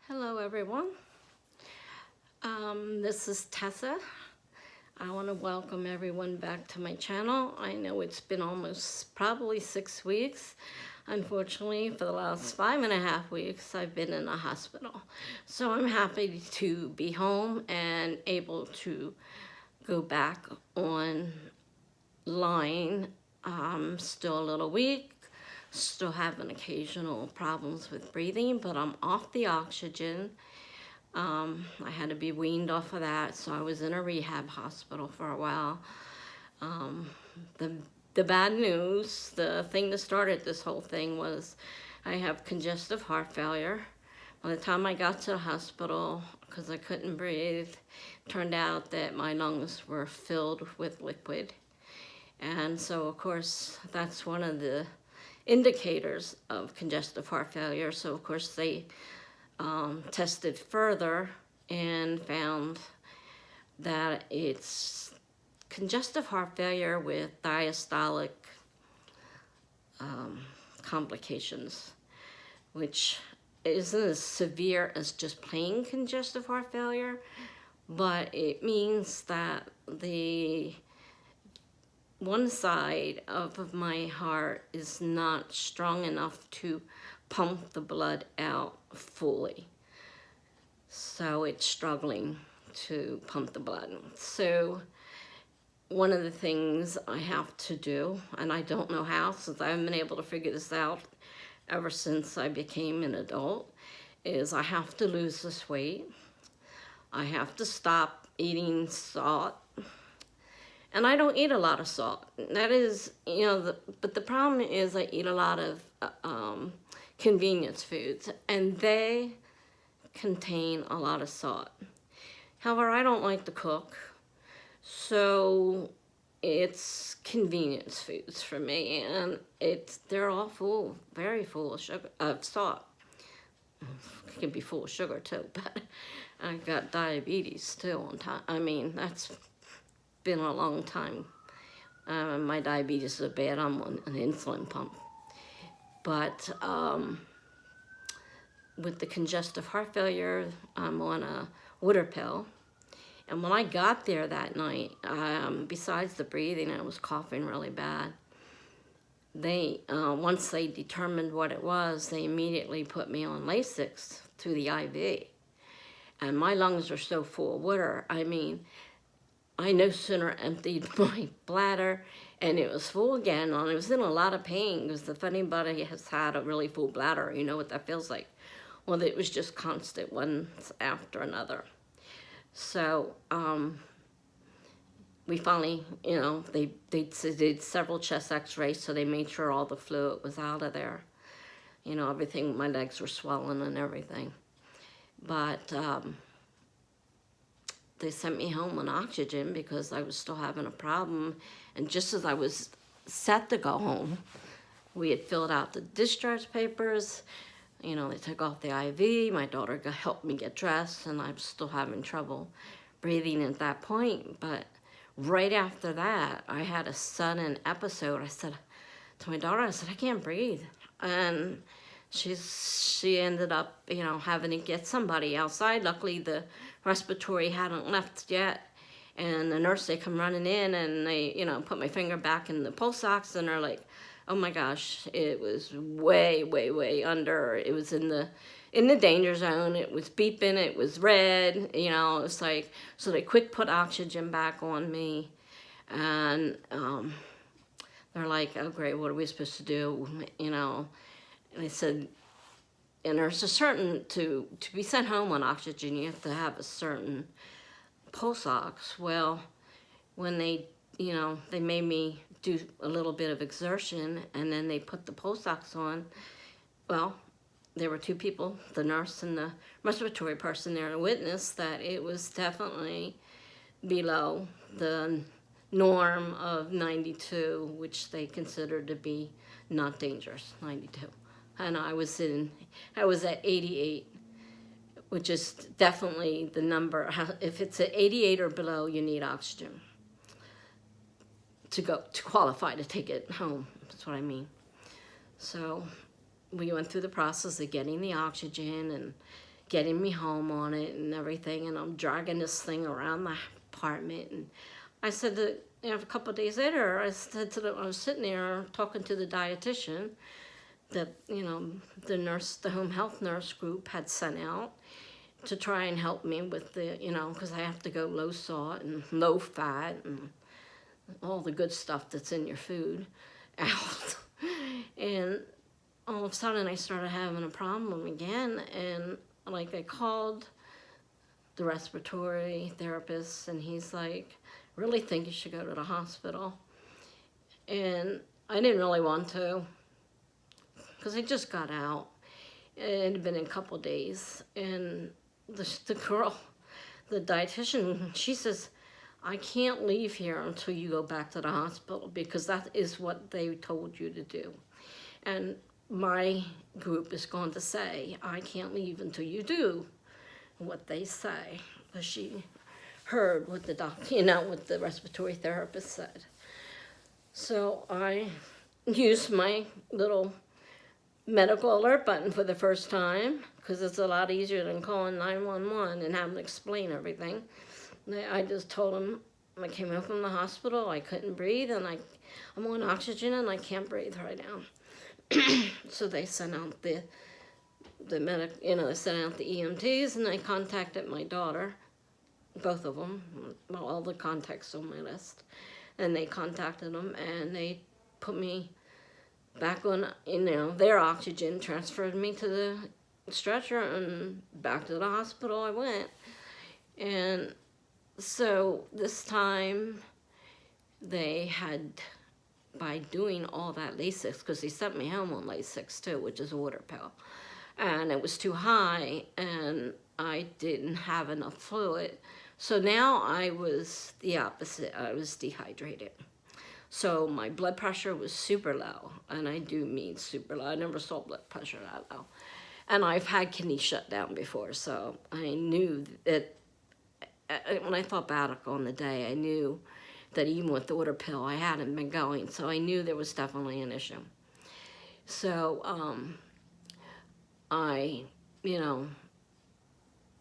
Hello everyone, this is Tessa. I want to welcome everyone back to my channel. I know it's been almost probably 6 weeks. Unfortunately, for the last 5.5 weeks, I've been in a hospital. So I'm happy to be home and able to go back online. Still a little weak. Still having occasional problems with breathing, but I'm off the oxygen. I had to be weaned off of that, so I was in a rehab hospital for a while. The bad news, the thing that started this whole thing was I have congestive heart failure. By the time I got to the hospital, because I couldn't breathe, turned out that my lungs were filled with liquid. And so, of course, that's one of the indicators of congestive heart failure. So of course they tested further and found that it's congestive heart failure with diastolic complications, which isn't as severe as just plain congestive heart failure, but it means that the one side of my heart is not strong enough to pump the blood out fully. So it's struggling to pump the blood. So one of the things I have to do, and I don't know how, since I haven't been able to figure this out ever since I became an adult, is I have to lose this weight. I have to stop eating salt. And I don't eat a lot of salt. That is, but the problem is I eat a lot of convenience foods, and they contain a lot of salt. However, I don't like to cook, so it's convenience foods for me, and they're all full, very full of sugar, of salt. It can be full of sugar too, but I've got diabetes too on top. I mean, that's been a long time. My diabetes is bad. I'm on an insulin pump. But with the congestive heart failure, I'm on a water pill. And when I got there that night, besides the breathing, I was coughing really bad. They, once they determined what it was, they immediately put me on Lasix through the IV. And my lungs were so full of water. I mean, I no sooner emptied my bladder and it was full again, and I was in a lot of pain, because if anybody has had a really full bladder, you know what that feels like. Well, it was just constant, one after another. So we finally, they did several chest x-rays, so they made sure all the fluid was out of there. Everything, my legs were swollen and everything. But they sent me home on oxygen because I was still having a problem. And just as I was set to go home, we had filled out the discharge papers. They took off the IV. My daughter helped me get dressed, and I'm still having trouble breathing at that point. But right after that, I had a sudden episode. I said to my daughter, I said, I can't breathe. And she ended up, having to get somebody outside. Luckily, the respiratory hadn't left yet. And the nurse, they come running in, and they, put my finger back in the pulse ox, and they're like, oh my gosh, it was way, way, way under. It was in the danger zone. It was beeping. It was red. It was like, so they quick put oxygen back on me. And they're like, oh great, what are we supposed to do? And they said, and there's a certain, to be sent home on oxygen, you have to have a certain pulse ox. Well, when they, they made me do a little bit of exertion, and then they put the pulse ox on, well, there were two people, the nurse and the respiratory person there, to witness that it was definitely below the norm of 92, which they considered to be not dangerous, 92. And I was at 88, which is definitely the number. If it's at 88 or below, you need oxygen to qualify to take it home. That's what I mean. So we went through the process of getting the oxygen and getting me home on it and everything, and I'm dragging this thing around the apartment. And I said that, you know, a couple of days later, I said to them, I was sitting there talking to the dietitian that, you know, the home health nurse group had sent out to try and help me with the, you know, because I have to go low salt and low fat and all the good stuff that's in your food out. And all of a sudden I started having a problem again, and like I called the respiratory therapist, and he's like, really think you should go to the hospital. And I didn't really want to, because I just got out. It had been a couple days, and the girl, the dietitian, she says, I can't leave here until you go back to the hospital, because that is what they told you to do. And my group is going to say, I can't leave until you do what they say. Because she heard what the doctor, you know, what the respiratory therapist said. So I used my little medical alert button for the first time, because it's a lot easier than calling 911 and having to explain everything. I just told them I came home from the hospital, I couldn't breathe, and I'm on oxygen and I can't breathe right now. So they sent out the they sent out the EMTs, and I contacted my daughter, both of them, well, all the contacts on my list, and they contacted them, and they put me back on, you know, their oxygen, transferred me to the stretcher, and back to the hospital I went. And so this time they had, by doing all that Lasix, because they sent me home on Lasix too, which is a water pill, and it was too high, and I didn't have enough fluid. So now I was the opposite. I was dehydrated. So my blood pressure was super low, and I do mean super low. I never saw blood pressure that low. And I've had kidney shutdown before, so I knew that when I thought back on the day, I knew that even with the water pill, I hadn't been going, so I knew there was definitely an issue. So I, you know,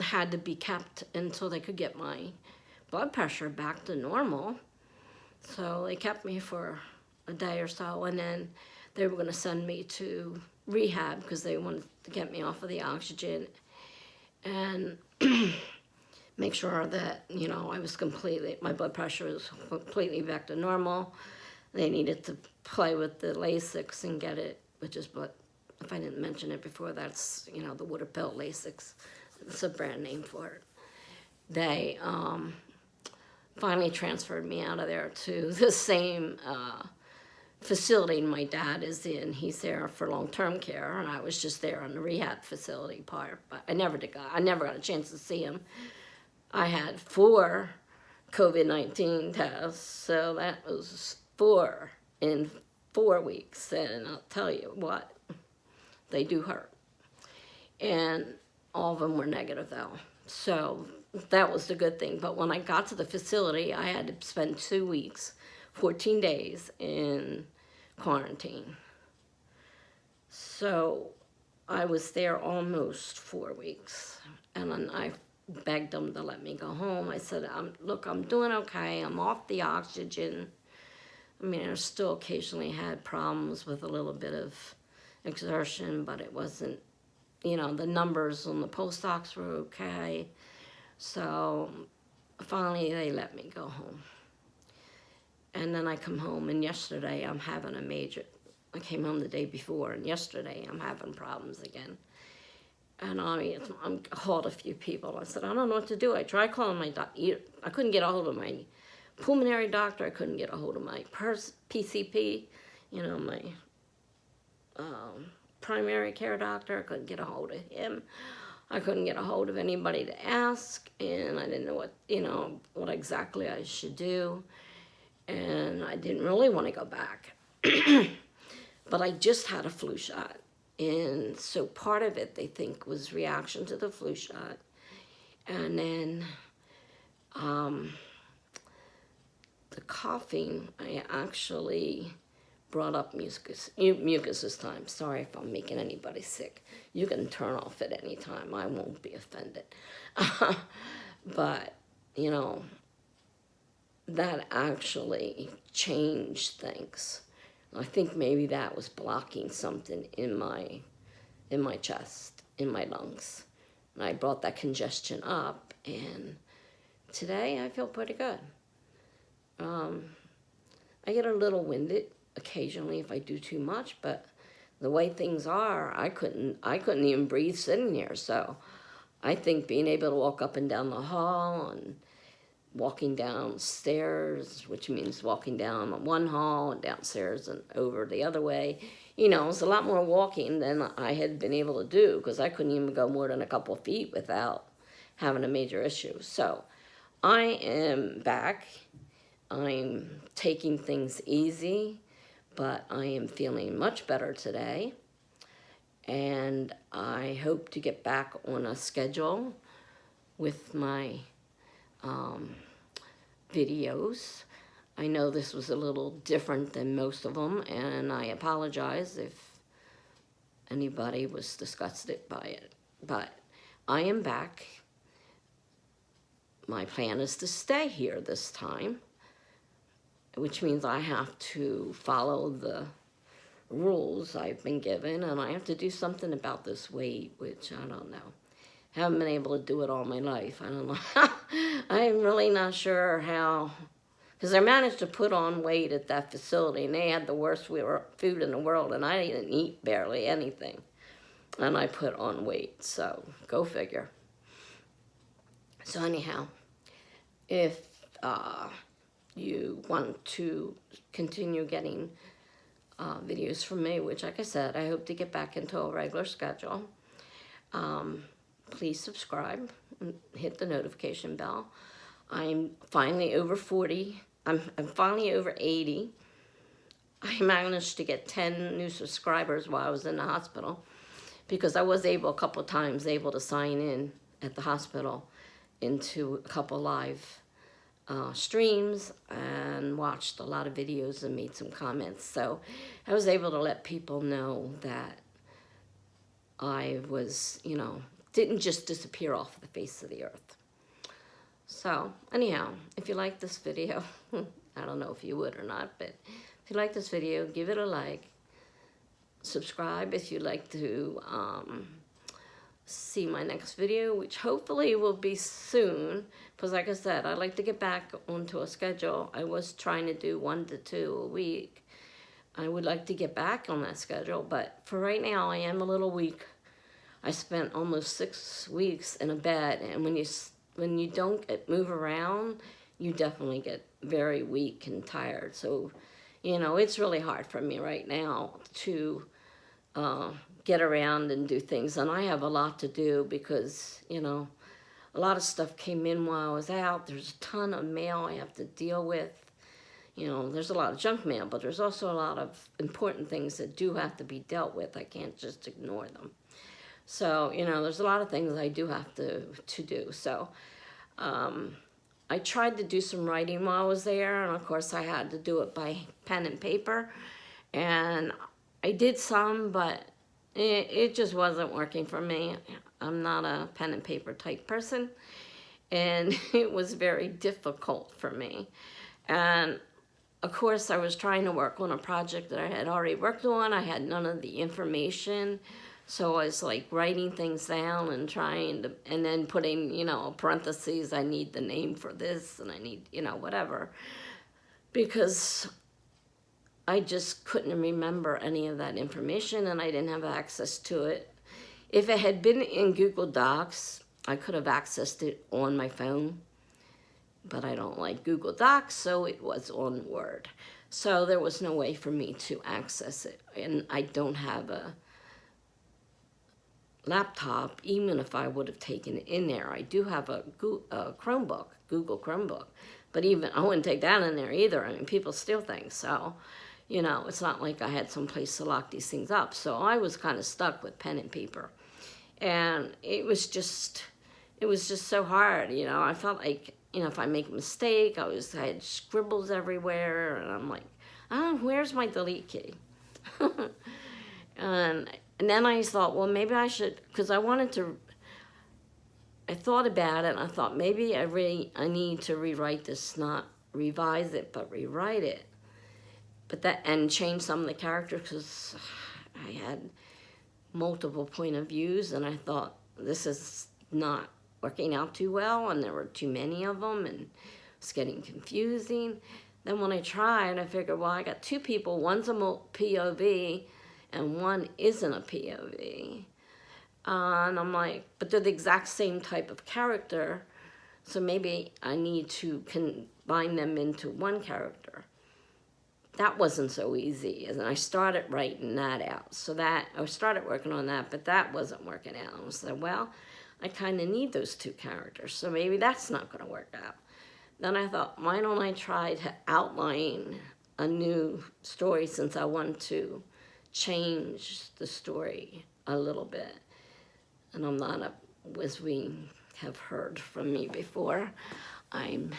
had to be kept until they could get my blood pressure back to normal. So they kept me for a day or so, and then they were going to send me to rehab because they wanted to get me off of the oxygen and make sure that, you know, my blood pressure was completely back to normal. They needed to play with the Lasix and get it, which is what, if I didn't mention it before, that's, you know, the water pill Lasix. It's a brand name for it. They finally transferred me out of there to the same facility my dad is in. He's there for long-term care, and I was just there on the rehab facility part. But I never got a chance to see him. I had 4 COVID-19 tests, so that was 4 in 4 weeks, and I'll tell you what, they do hurt. And all of them were negative though, so that was the good thing. But when I got to the facility, I had to spend 2 weeks, 14 days in quarantine. So I was there almost 4 weeks, and then I begged them to let me go home. I said, look, I'm doing okay. I'm off the oxygen. I mean, I still occasionally had problems with a little bit of exertion, but it wasn't, you know, the numbers on the post-ox were okay. So finally they let me go home. And then I come home, and yesterday I came home the day before, and yesterday I'm having problems again. And I called a few people. I said, I don't know what to do. I tried calling my doctor. I couldn't get a hold of my pulmonary doctor. I couldn't get a hold of my PCP, you know, my primary care doctor. I couldn't get a hold of him. I couldn't get a hold of anybody to ask, and I didn't know what exactly I should do. And I didn't really want to go back. But I just had a flu shot. And so part of it, they think, was reaction to the flu shot. And then the coughing, I actually brought up mucus this time. Sorry if I'm making anybody sick. You can turn off at any time. I won't be offended. But, you know, that actually changed things. I think maybe that was blocking something in my chest, in my lungs. And I brought that congestion up, and today I feel pretty good. I get a little winded occasionally if I do too much, but the way things are, I couldn't even breathe sitting here. So I think being able to walk up and down the hall and walking downstairs, which means walking down one hall and downstairs and over the other way, you know, it's a lot more walking than I had been able to do, because I couldn't even go more than a couple of feet without having a major issue. So I am back. I'm taking things easy, but I am feeling much better today. And I hope to get back on a schedule with my videos. I know this was a little different than most of them, and I apologize if anybody was disgusted by it. But I am back. My plan is to stay here this time, which means I have to follow the rules I've been given, and I have to do something about this weight, which I don't know. Haven't been able to do it all my life. I don't know. I'm really not sure how, because I managed to put on weight at that facility, and they had the worst food in the world, and I didn't eat barely anything, and I put on weight. So go figure. So anyhow, if you want to continue getting videos from me, which, like I said, I hope to get back into a regular schedule, please subscribe and hit the notification bell. I'm finally over 40. I'm finally over 80. I managed to get 10 new subscribers while I was in the hospital, because I was able a couple of times to sign in at the hospital into a couple live streams and watched a lot of videos and made some comments. So I was able to let people know that I was, you know, didn't just disappear off the face of the earth. So anyhow, if you like this video, I don't know if you would or not, but if you like this video, give it a like. Subscribe if you'd like to see my next video, which hopefully will be soon, because like I said, I'd like to get back onto a schedule. I was trying to do 1 to 2 a week. I would like to get back on that schedule, but for right now I am a little weak. I spent almost 6 weeks in a bed, and when you don't move around, you definitely get very weak and tired. So, you know, it's really hard for me right now to get around and do things, and I have a lot to do because, you know, a lot of stuff came in while I was out. There's a ton of mail I have to deal with. You know, there's a lot of junk mail, but there's also a lot of important things that do have to be dealt with. I can't just ignore them. So, you know, there's a lot of things I do have to do. So I tried to do some writing while I was there, and of course I had to do it by pen and paper, and I did some, but it just wasn't working for me. I'm not a pen and paper type person, and it was very difficult for me. And of course I was trying to work on a project that I had already worked on. I had none of the information, so I was like writing things down and trying to, and then putting, you know, parentheses, I need the name for this, and I need, you know, whatever, because I just couldn't remember any of that information, and I didn't have access to it. If it had been in Google Docs, I could have accessed it on my phone, but I don't like Google Docs, so it was on Word. So there was no way for me to access it, and I don't have a laptop, even if I would have taken it in there. I do have a Chromebook, Google Chromebook, but even I wouldn't take that in there either. I mean, people steal things, so, you know, it's not like I had some place to lock these things up. So I was kind of stuck with pen and paper, and it was just so hard, you know. I felt like, you know, if I make a mistake, I had scribbles everywhere, and I'm like, oh, where's my delete key? and then I thought, well, maybe I should, because I thought about it, and I thought maybe I need to rewrite this, not revise it, but rewrite it. And change some of the characters, because I had multiple point of views, and I thought this is not working out too well, and there were too many of them, and it's getting confusing. Then when I tried, I figured, well, I got two people, one's a POV, and one isn't a POV. And I'm like, but they're the exact same type of character, so maybe I need to combine them into one character. That wasn't so easy, and I started writing that out. So I started working on that, but that wasn't working out. I said, well, I kind of need those two characters, so maybe that's not going to work out. Then I thought, why don't I try to outline a new story, since I want to change the story a little bit. And I'm not as we have heard from me before, I'm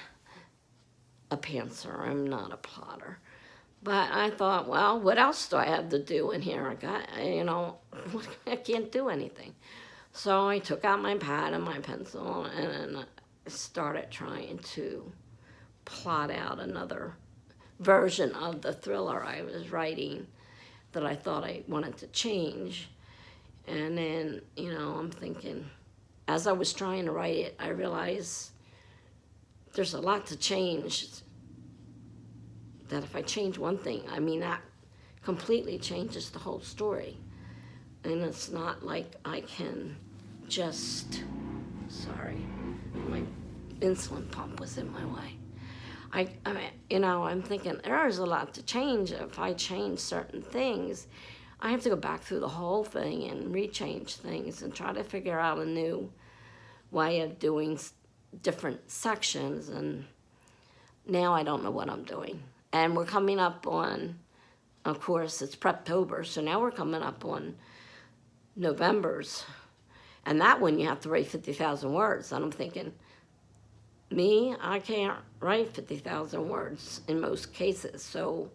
a pantser, I'm not a plotter. But I thought, well, what else do I have to do in here? I can't do anything. So I took out my pad and my pencil and I started trying to plot out another version of the thriller I was writing that I thought I wanted to change. And then, I'm thinking, as I was trying to write it, I realized there's a lot to change. That if I change one thing, that completely changes the whole story. And it's not like I can just, sorry, my insulin pump was in my way. I'm thinking there's a lot to change. If I change certain things, I have to go back through the whole thing and rechange things and try to figure out a new way of doing different sections. And now I don't know what I'm doing. And we're coming up on, of course, it's Preptober, so now we're coming up on November's. And that one you have to write 50,000 words. And I'm thinking, I can't write 50,000 words in most cases, so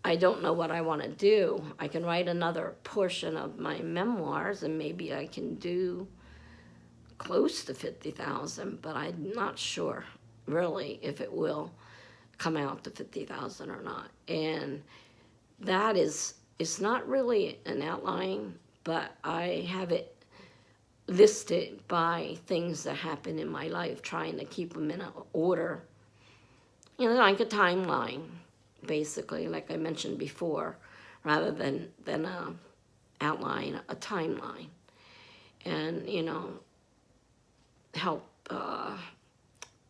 I don't know what I want to do. I can write another portion of my memoirs, and maybe I can do close to 50,000, but I'm not sure, really, if it will come out to 50,000 or not. And that it's not really an outline, but I have it listed by things that happen in my life, trying to keep them in an order, like a timeline, basically, like I mentioned before, rather than a outline, a timeline. And, help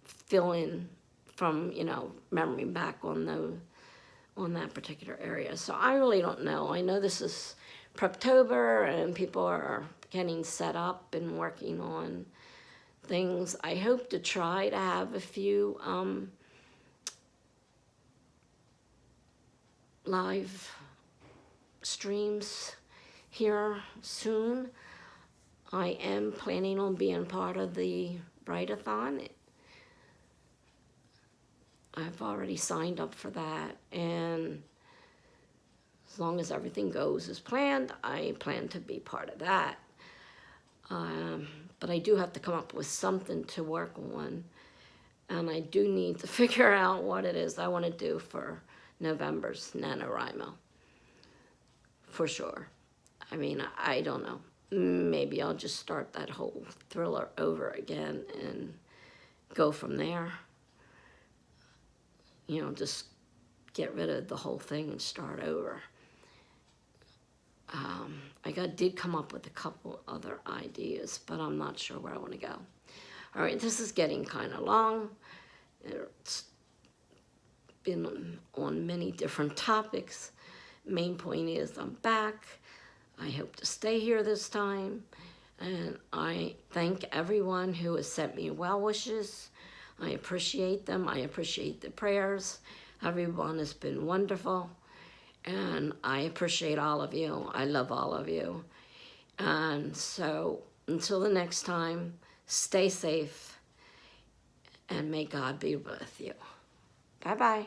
fill in from, memory back on that particular area. So I really don't know. I know this is Preptober and people are getting set up and working on things. I hope to try to have a few live streams here soon. I am planning on being part of the Write-a-thon. I've already signed up for that, and as long as everything goes as planned, I plan to be part of that. But I do have to come up with something to work on, and I do need to figure out what it is I want to do for November's NaNoWriMo, for sure. I don't know. Maybe I'll just start that whole thriller over again and go from there. Just get rid of the whole thing and start over. I did come up with a couple other ideas, but I'm not sure where I want to go. All right, this is getting kind of long. It's been on many different topics. Main point is I'm back. I hope to stay here this time. And I thank everyone who has sent me well wishes. I appreciate them. I appreciate the prayers. Everyone has been wonderful. And I appreciate all of you. I love all of you. And so until the next time, stay safe and may God be with you. Bye-bye.